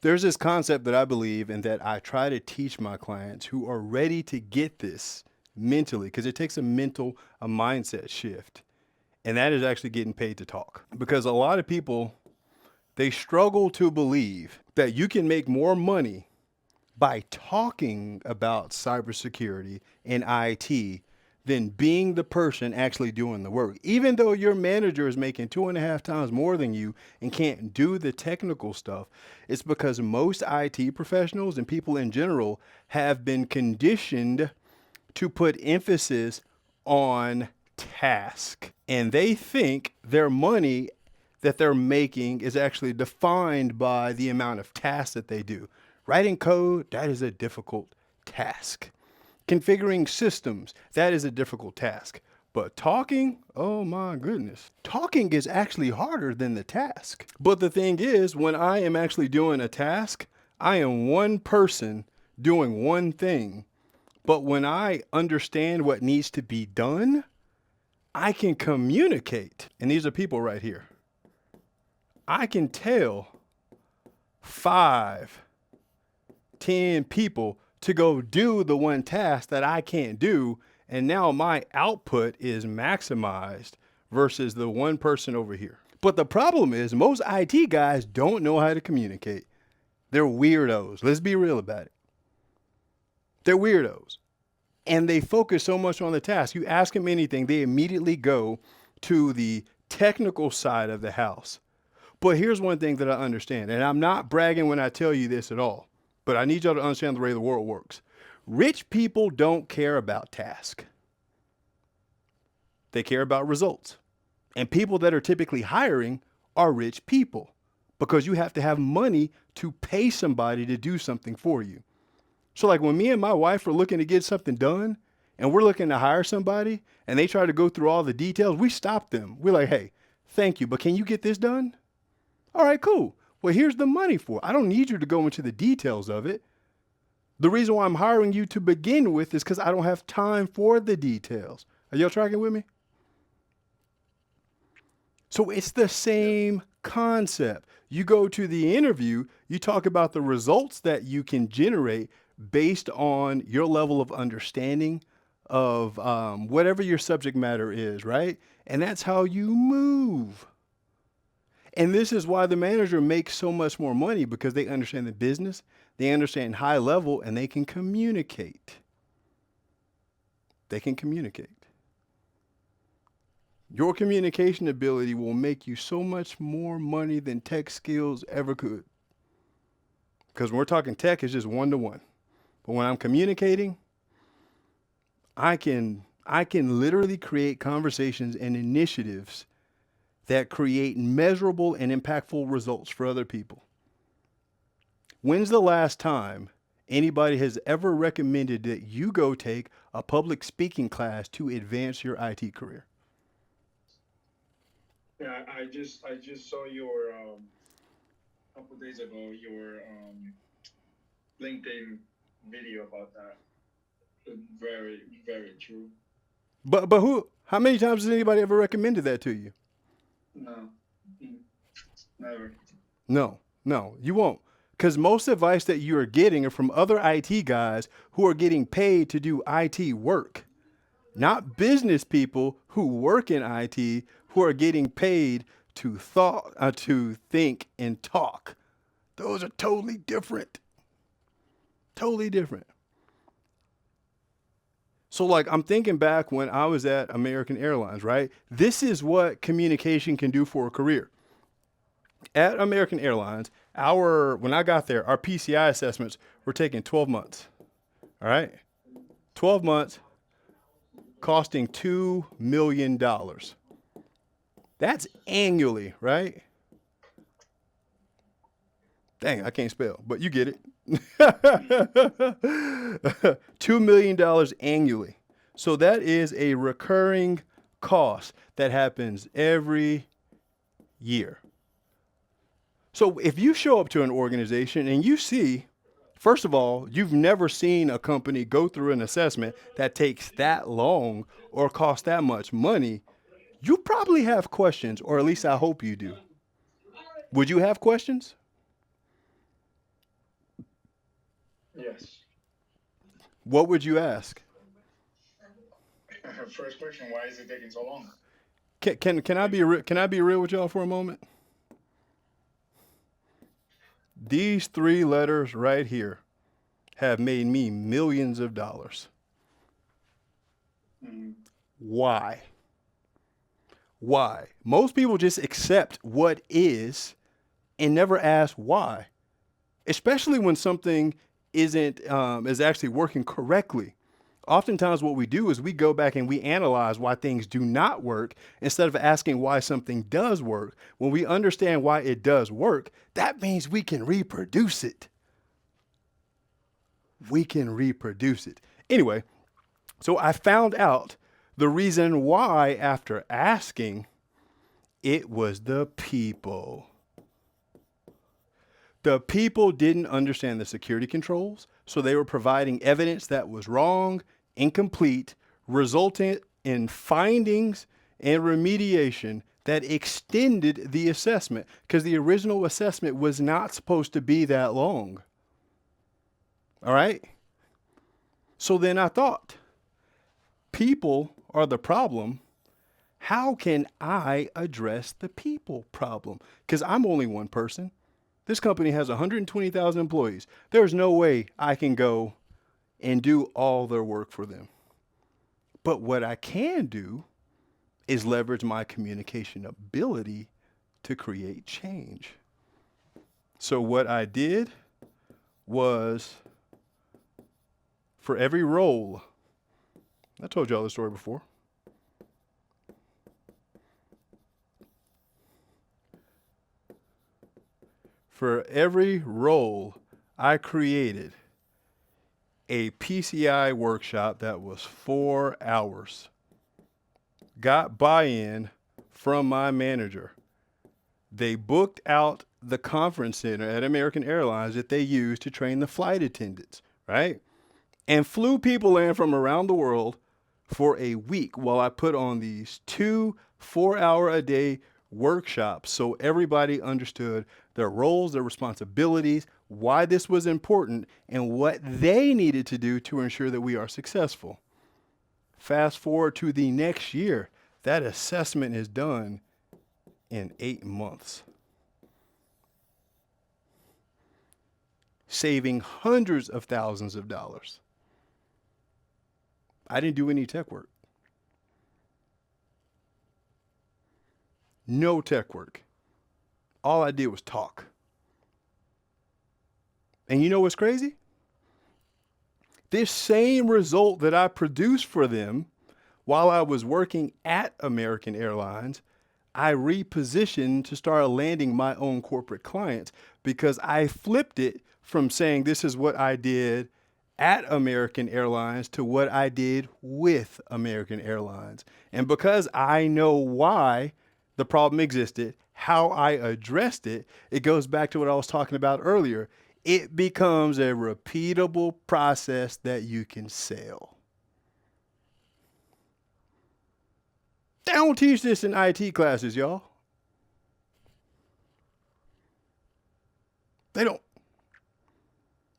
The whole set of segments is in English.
There's this concept that I believe and that I try to teach my clients who are ready to get this mentally, because it takes a mindset shift. And that is actually getting paid to talk. Because a lot of people, they struggle to believe that you can make more money by talking about cybersecurity and IT than being the person actually doing the work. Even though your manager is making 2.5 times more than you and can't do the technical stuff, it's because most IT professionals and people in general have been conditioned to put emphasis on task. And they think their money that they're making is actually defined by the amount of tasks that they do. Writing code, that is a difficult task. Configuring systems, that is a difficult task. But talking, oh my goodness. Talking is actually harder than the task. But the thing is, when I am actually doing a task, I am one person doing one thing. But when I understand what needs to be done, I can communicate. And these are people right here. I can tell 5, 10 people to go do the one task that I can't do. And now my output is maximized versus the one person over here. But the problem is most IT guys don't know how to communicate. They're weirdos. Let's be real about it. They're weirdos. And they focus so much on the task. You ask them anything, they immediately go to the technical side of the house. But here's one thing that I understand, and I'm not bragging when I tell you this at all, but I need y'all to understand the way the world works. Rich people don't care about task. They care about results. And people that are typically hiring are rich people because you have to have money to pay somebody to do something for you. So like when me and my wife are looking to get something done and we're looking to hire somebody and they try to go through all the details, we stop them. We're like, hey, thank you, but can you get this done? All right, cool. Well, here's the money for it. I don't need you to go into the details of it. The reason why I'm hiring you to begin with is because I don't have time for the details. Are y'all tracking with me? So it's the same concept. You go to the interview, you talk about the results that you can generate based on your level of understanding of whatever your subject matter is, right? And that's how you move. And this is why the manager makes so much more money, because they understand the business, they understand high level, and they can communicate. They can communicate. Your communication ability will make you so much more money than tech skills ever could. Because when we're talking tech, it's just 1-to-1. But when I'm communicating, I can literally create conversations and initiatives that create measurable and impactful results for other people. When's the last time anybody has ever recommended that you go take a public speaking class to advance your IT career? Yeah, I just saw your couple days ago your LinkedIn video about that. Very very true. But how many times has anybody ever recommended that to you? No, mm, never. No, you won't. Because most advice that you are getting are from other IT guys who are getting paid to do IT work, not business people who work in IT who are getting paid to think and talk. Those are totally different. Totally different. So like I'm thinking back when I was at American Airlines, right? This is what communication can do for a career. At American Airlines, when I got there, our PCI assessments were taking 12 months. All right? 12 months costing $2 million. That's annually, right? Dang, I can't spell, but you get it. $2 million annually. So that is a recurring cost that happens every year. So if you show up to an organization and you see, first of all, you've never seen a company go through an assessment that takes that long or costs that much money, you probably have questions, or at least I hope you do. Would you have questions? Yes. What would you ask? First question: why is it taking so long? Can I Like, be can I be real with y'all for a moment? These three letters right here have made me millions of dollars. mm, Why? Why? Most people just accept what is and never ask why, especially when something isn't is actually working correctly. Oftentimes, what we do is we go back and we analyze why things do not work instead of asking why something does work. When we understand why it does work, that means we can reproduce it. We can reproduce it. Anyway, so I found out the reason why after asking. It was the people. The people didn't understand the security controls, so they were providing evidence that was wrong, incomplete, resulting in findings and remediation that extended the assessment because the original assessment was not supposed to be that long. All right? So then I thought, people are the problem. How can I address the people problem? Because I'm only one person. This company has 120,000 employees. There's no way I can go and do all their work for them. But what I can do is leverage my communication ability to create change. So what I did was for every role, I told y'all this story before. For every role, I created a PCI workshop that was 4 hours. Got buy-in from my manager. They booked out the conference center at American Airlines that they use to train the flight attendants, right? And flew people in from around the world for a week while I put on these 2 4-hour-a-day workshops so everybody understood their roles, their responsibilities, why this was important, and what they needed to do to ensure that we are successful. Fast forward to the next year, that assessment is done in 8 months, saving hundreds of thousands of dollars. I didn't do any tech work. No tech work. All I did was talk. And you know what's crazy? This same result that I produced for them while I was working at American Airlines, I repositioned to start landing my own corporate clients because I flipped it from saying this is what I did at American Airlines to what I did with American Airlines. And because I know why the problem existed, how I addressed it, it goes back to what I was talking about earlier. It becomes a repeatable process that you can sell. They don't teach this in IT classes, y'all. They don't.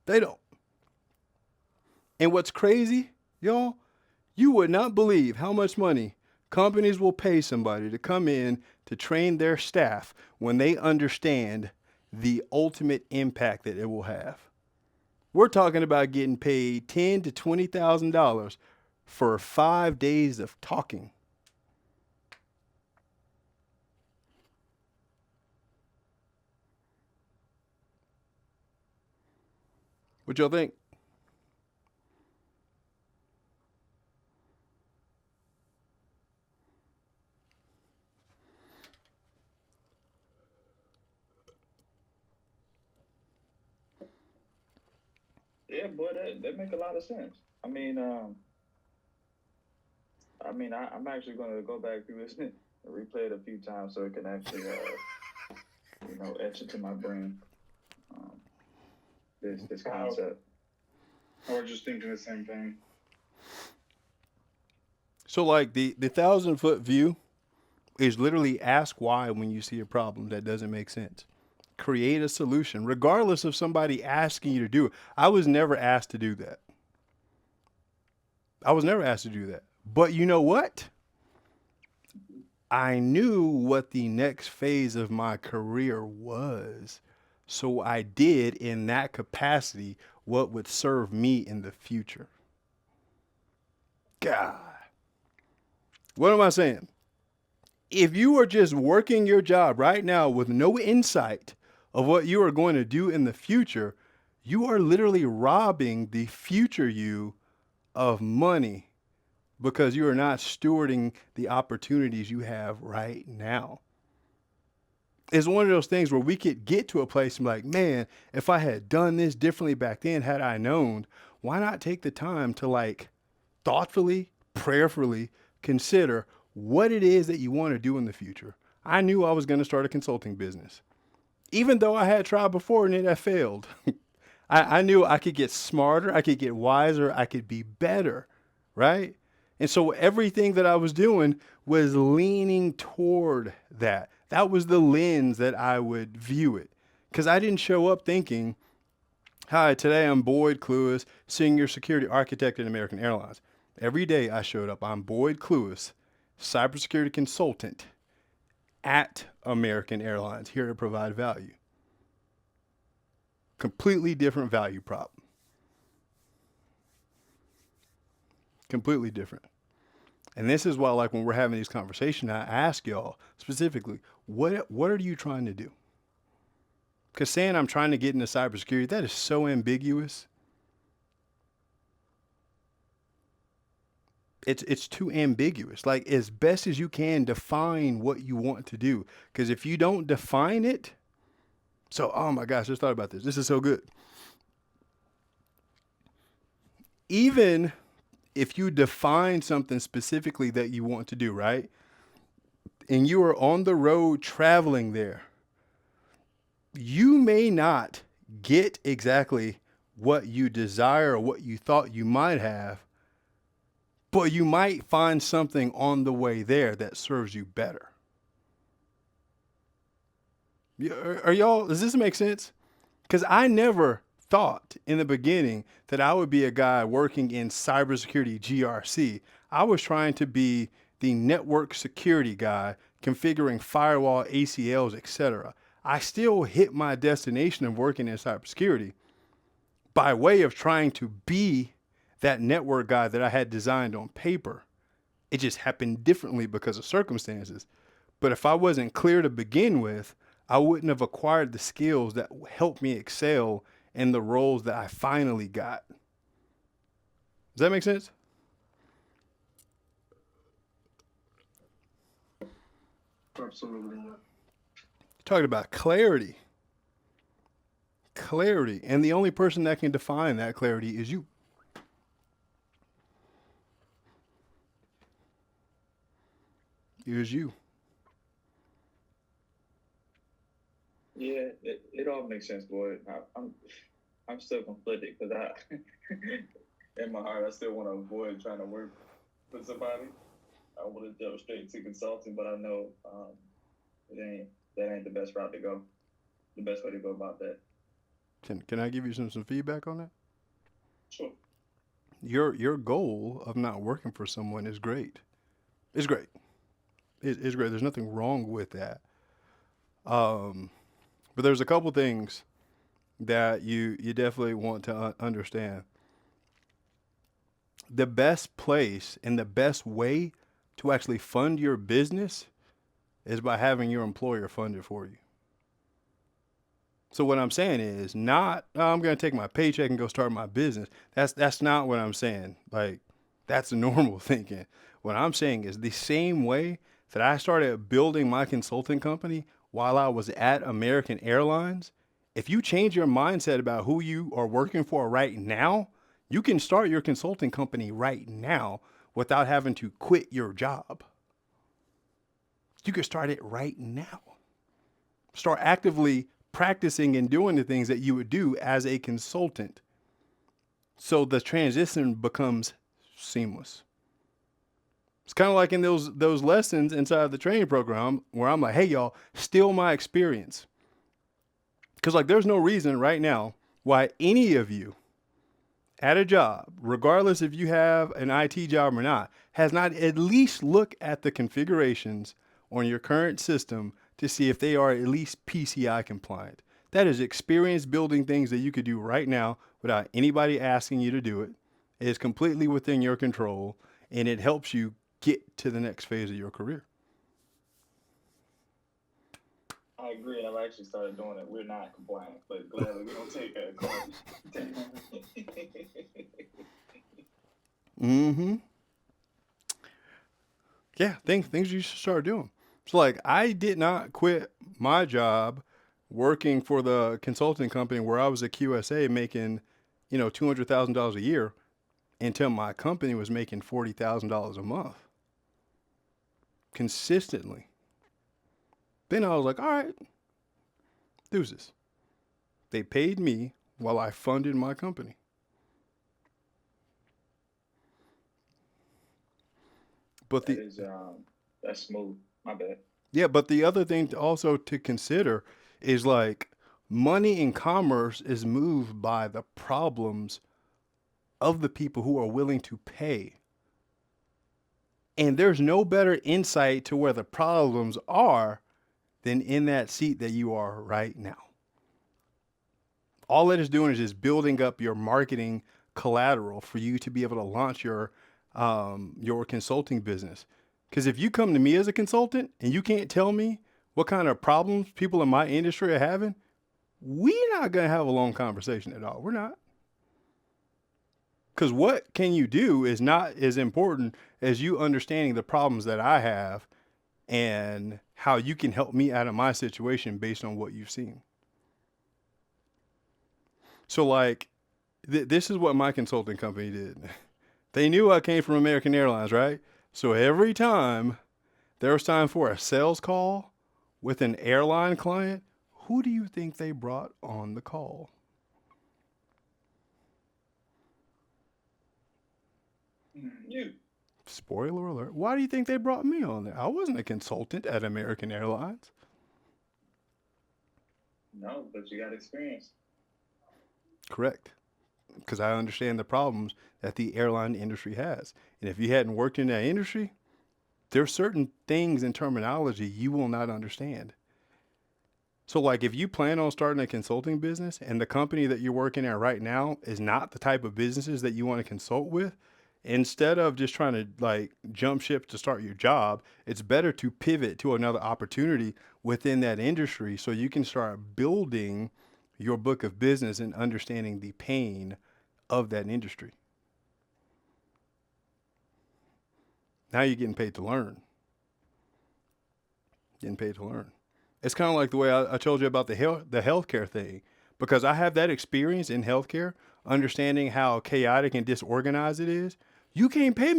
They don't. And what's crazy, y'all, you would not believe how much money companies will pay somebody to come in to train their staff when they understand the ultimate impact that it will have. We're talking about getting paid $10,000 to $20,000 for 5 days of talking. What y'all think? yeah, boy, that make a lot of sense. I'm actually going to go back through this and replay it a few times so it can actually, etch it to my brain. Um, this concept. I was just thinking the same thing. So like the 1,000-foot view is literally ask why when you see a problem that doesn't make sense. create a solution, regardless of somebody asking you to do it. I was never asked to do that. I was never asked to do that. But you know what? I knew what the next phase of my career was. So I did in that capacity what would serve me in the future. God. What am I saying? If you are just working your job right now with no insight of what you are going to do in the future, you are literally robbing the future you of money because you are not stewarding the opportunities you have right now. It's one of those things where we could get to a place and be like, man, if I had done this differently back then, had I known, why not take the time to like thoughtfully, prayerfully consider what it is that you want to do in the future. I knew I was going to start a consulting business. Even though I had tried before and it had failed, I knew I could get smarter, I could get wiser, I could be better, right? And so everything that I was doing was leaning toward that. That was the lens that I would view it. Because I didn't show up thinking, hi, today I'm Boyd Cluess, Senior Security Architect at American Airlines. Every day I showed up, I'm Boyd Cluess, Cybersecurity Consultant at American Airlines, here to provide value. Completely different value prop. Completely different. And this is why, like, when we're having these conversations, I ask y'all specifically, what are you trying to do? Because saying I'm trying to get into cybersecurity, that is so ambiguous. It's too ambiguous. Like, as best as you can, define what you want to do. Because if you don't define it, so, oh my gosh, I just thought about this. This is so good. Even if you define something specifically that you want to do, right? And you are on the road traveling there, you may not get exactly what you desire or what you thought you might have, but you might find something on the way there that serves you better. Are y'all, does this make sense? Because I never thought in the beginning that I would be a guy working in cybersecurity GRC. I was trying to be the network security guy, configuring firewall, ACLs, etc. I still hit my destination of working in cybersecurity by way of trying to be that network guy that I had designed on paper. It just happened differently because of circumstances. But if I wasn't clear to begin with, I wouldn't have acquired the skills that helped me excel in the roles that I finally got. Does that make sense? Absolutely. Talking about clarity. Clarity. And the only person that can define that clarity is you. Is you. Yeah, it all makes sense, boy. I'm still conflicted because in my heart, I still want to avoid trying to work for somebody. I want to jump straight to consulting, but I know that ain't the best route to go. The best way to go about that. Can I give you some feedback on that? Sure. Your goal of not working for someone is great. It's great. It's great. There's nothing wrong with that. But there's a couple things that you definitely want to understand. The best place and the best way to actually fund your business is by having your employer fund it for you. So what I'm saying is not, oh, I'm going to take my paycheck and go start my business. That's not what I'm saying. Like, that's normal thinking. What I'm saying is the same way that I started building my consulting company while I was at American Airlines, if you change your mindset about who you are working for right now, you can start your consulting company right now without having to quit your job. You can start it right now. Start actively practicing and doing the things that you would do as a consultant. So the transition becomes seamless. It's kind of like in those lessons inside of the training program where I'm like, hey, y'all, steal my experience. Because, like, there's no reason right now why any of you at a job, regardless if you have an IT job or not, has not at least looked at the configurations on your current system to see if they are at least PCI compliant. That is experience building things that you could do right now without anybody asking you to do it. It is completely within your control, and it helps you get to the next phase of your career. I agree, and I've actually started doing it. We're not compliant, but gladly we don't take a call. Mm-hmm. Yeah, things you should start doing. So, like, I did not quit my job working for the consulting company where I was a QSA making, $200,000 a year until my company was making $40,000 a month consistently. Then I was like, all right, deuces. They paid me while I funded my company. But That is that's smooth. My bad. but the other thing also to consider is, like, money in commerce is moved by the problems of the people who are willing to pay. And there's no better insight to where the problems are than in that seat that you are right now. All it is doing is just building up your marketing collateral for you to be able to launch your consulting business. Because if you come to me as a consultant and you can't tell me what kind of problems people in my industry are having, we're not going to have a long conversation at all. We're not. Because what can you do is not as important as you understanding the problems that I have and how you can help me out of my situation based on what you've seen. So, like, this is what my consulting company did. They knew I came from American Airlines, right? So every time there was time for a sales call with an airline client, who do you think they brought on the call? You. Spoiler alert. Why do you think they brought me on there? I wasn't a consultant at American Airlines. No, but you got experience. Correct. Because I understand the problems that the airline industry has. And if you hadn't worked in that industry, there's certain things in terminology you will not understand. So, like, if you plan on starting a consulting business and the company that you're working at right now is not the type of businesses that you want to consult with, instead of just trying to, like, jump ship to start your job, it's better to pivot to another opportunity within that industry so you can start building your book of business and understanding the pain of that industry. Now you're getting paid to learn. Getting paid to learn. It's kind of like the way I told you about the healthcare thing, because I have that experience in healthcare, understanding how chaotic and disorganized it is. You can't pay me